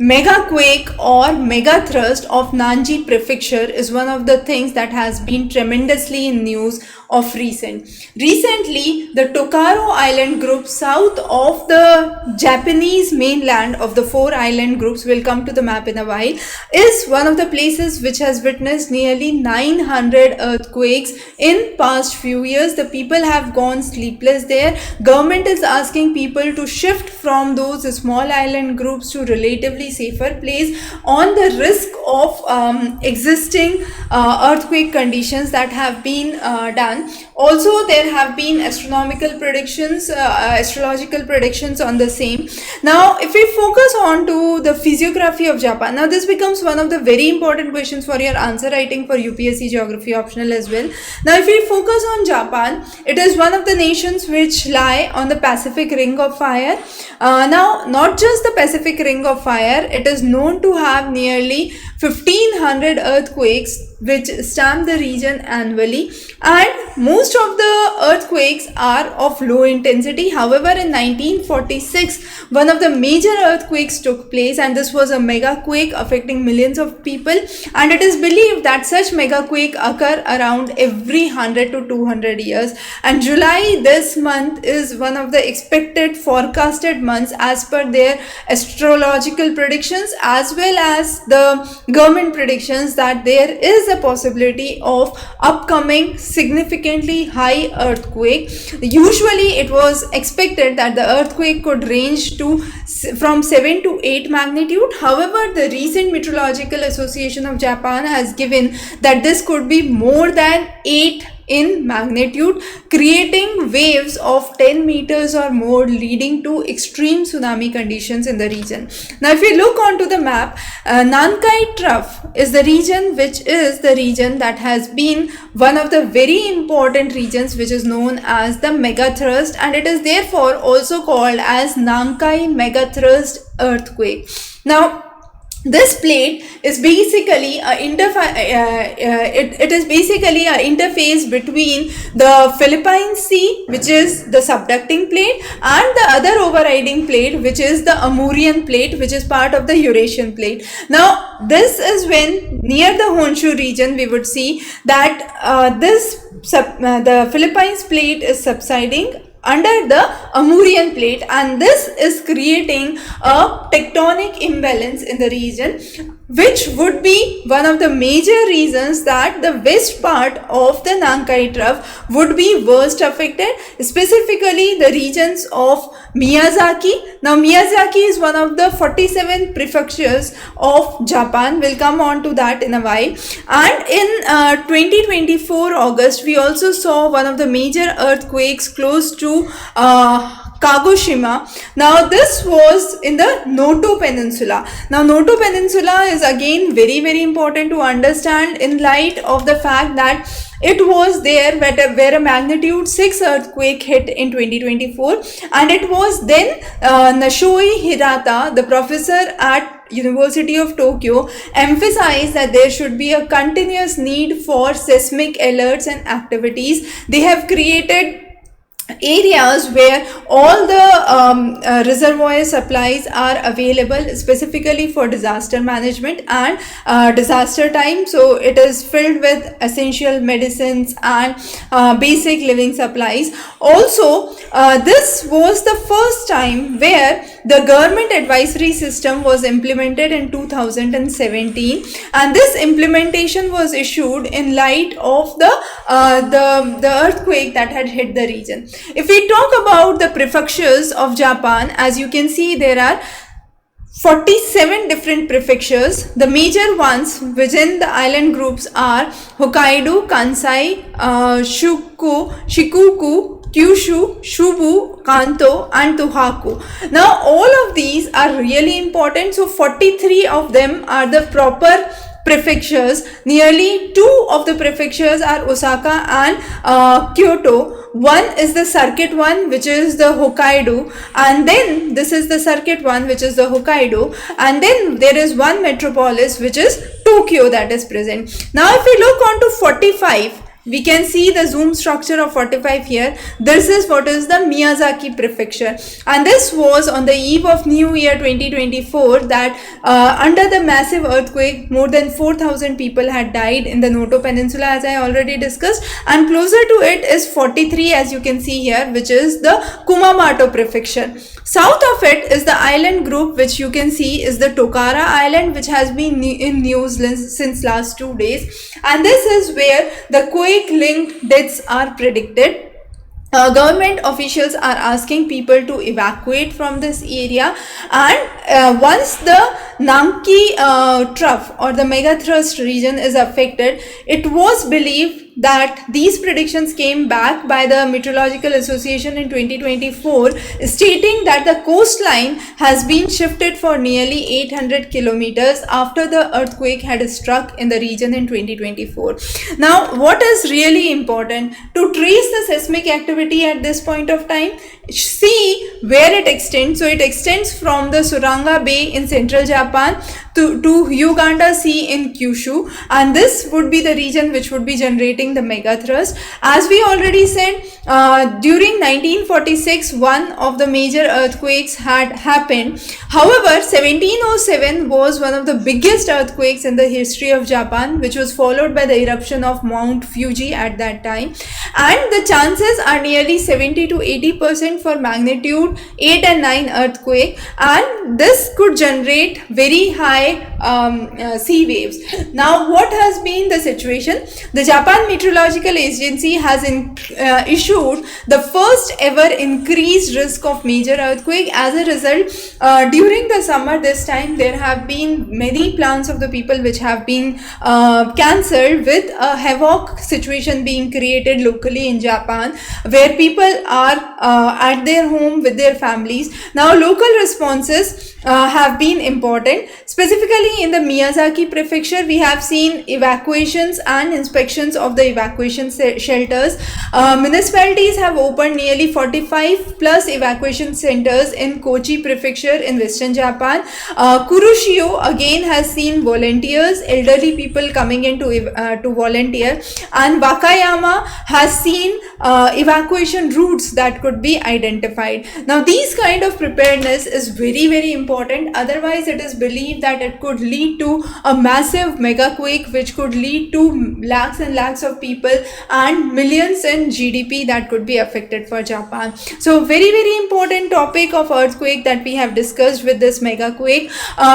Mega quake or mega thrust of Nanji Prefecture is one of the things that has been tremendously in news of recent. Recently, the Tokaro Island group south of the Japanese mainland of the four island groups, will come to the map in a while, is one of the places which has witnessed nearly 900 earthquakes in past few years. The people have gone sleepless there. Government is asking people to shift from those small island groups to relatively safer place on the risk of existing earthquake conditions that have been done. Also, there have been astrological predictions on the same. Now, if we focus on to the physiography of Japan, now this becomes one of the very important questions for your answer writing for UPSC geography optional as well. Now, if we focus on Japan, it is one of the nations which lie on the Pacific Ring of Fire. Now, not just the Pacific Ring of Fire, it is known to have nearly 1500 earthquakes which stamp the region annually, and most of the earthquakes are of low intensity. However, in 1946, one of the major earthquakes took place, and this was a mega quake affecting millions of people, and it is believed that such mega quake occur around every 100 to 200 years, and July this month is one of the expected forecasted months as per their astrological predictions as well as the government predictions, that there is a possibility of upcoming significantly high earthquake. Usually it was expected that the earthquake could range to from 7 to 8 magnitude. However, the recent Meteorological Association of Japan has given that this could be more than 8 in magnitude, creating waves of 10 meters or more, leading to extreme tsunami conditions in the region. Now, if we look onto the map, Nankai Trough is the region which is the region that has been one of the very important regions which is known as the megathrust, and it is therefore also called as Nankai megathrust earthquake. Now, this plate is basically a interface between the Philippine Sea, which is the subducting plate, and the other overriding plate, which is the Amurian plate, which is part of the Eurasian plate. Now, this is when near the Honshu region we would see that the Philippines plate is subsiding under the Amurian plate, and this is creating a tectonic imbalance in the region, which would be one of the major reasons that the west part of the Nankai Trough would be worst affected, specifically the regions of Miyazaki. Now, Miyazaki is one of the 47 prefectures of Japan. We'll come on to that in a while. And in 2024 August, we also saw one of the major earthquakes close to Kagoshima. Now, this was in the Noto Peninsula. Now, Noto Peninsula is again very important to understand in light of the fact that it was there where a magnitude 6 earthquake hit in 2024, and it was then Nashoi Hirata, the professor at University of Tokyo, emphasized that there should be a continuous need for seismic alerts and activities. They have created areas where all the reservoir supplies are available specifically for disaster management and disaster time. So it is filled with essential medicines and basic living supplies. Also, this was the first time where the government advisory system was implemented in 2017, and this implementation was issued in light of the earthquake that had hit the region. If we talk about the prefectures of Japan, as you can see, there are 47 different prefectures. The major ones within the island groups are Hokkaido, Kansai, Shikoku, Kyushu, Shubu, Kanto and Tohoku. Now, all of these are really important. So 43 of them are the proper prefectures. Nearly 2 of the prefectures are Osaka and Kyoto. One is the circuit one, which is the Hokkaido, and then this is the circuit one, which is the Hokkaido, and then there is one metropolis, which is Tokyo, that is present. Now, if we look on to 45, We can see the zoom structure of 45 here. This is what is the Miyazaki prefecture, and this was on the eve of New Year 2024 that under the massive earthquake more than 4,000 people had died in the Noto Peninsula, as I already discussed, and closer to it is 43, as you can see here, which is the Kumamoto prefecture. South of it is the island group, which you can see is the Tokara Island, which has been in news since last 2 days, and this is where the quake-linked deaths are predicted. Government officials are asking people to evacuate from this area, and once the Namki trough or the megathrust region is affected, it was believed that these predictions came back by the Meteorological Association in 2024, stating that the coastline has been shifted for nearly 800 kilometers after the earthquake had struck in the region in 2024. Now, what is really important to trace the seismic activity at this point of time? See where it extends. So it extends from the Suranga Bay in central Japan to Uganda Sea in Kyushu, and this would be the region which would be generating the megathrust. As we already said, during 1946 one of the major earthquakes had happened. However, 1707 was one of the biggest earthquakes in the history of Japan, which was followed by the eruption of Mount Fuji at that time, and the chances are nearly 70 to 80% for magnitude 8 and 9 earthquake, and this could generate very high sea waves. Now, what has been the situation? The Japan Meteorological Agency has issued the first ever increased risk of major earthquake. As a result, during the summer this time, there have been many plans of the people which have been cancelled, with a havoc situation being created locally in Japan, where people are at their home with their families. Now, local responses have been important. Specifically in the Miyazaki prefecture, we have seen evacuations and inspections of the evacuation shelters. Municipalities have opened nearly 45 plus evacuation centers in Kochi prefecture in western Japan. Kuroshio again has seen volunteers, elderly people coming in to volunteer, and Wakayama has seen evacuation routes that could be identified. Now, these kind of preparedness is very, very important. Otherwise, it is believed that it could lead to a massive mega quake, which could lead to lakhs and lakhs of people and millions in GDP that could be affected for Japan. So, very, very important topic of earthquake that we have discussed with this mega quake.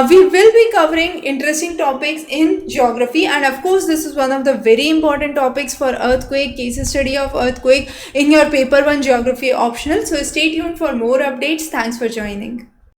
We will be covering interesting topics in geography, and of course, this is one of the very important topics for earthquake, case study of earthquake in your paper 1 geography optional. So stay tuned for more updates. Thanks for joining.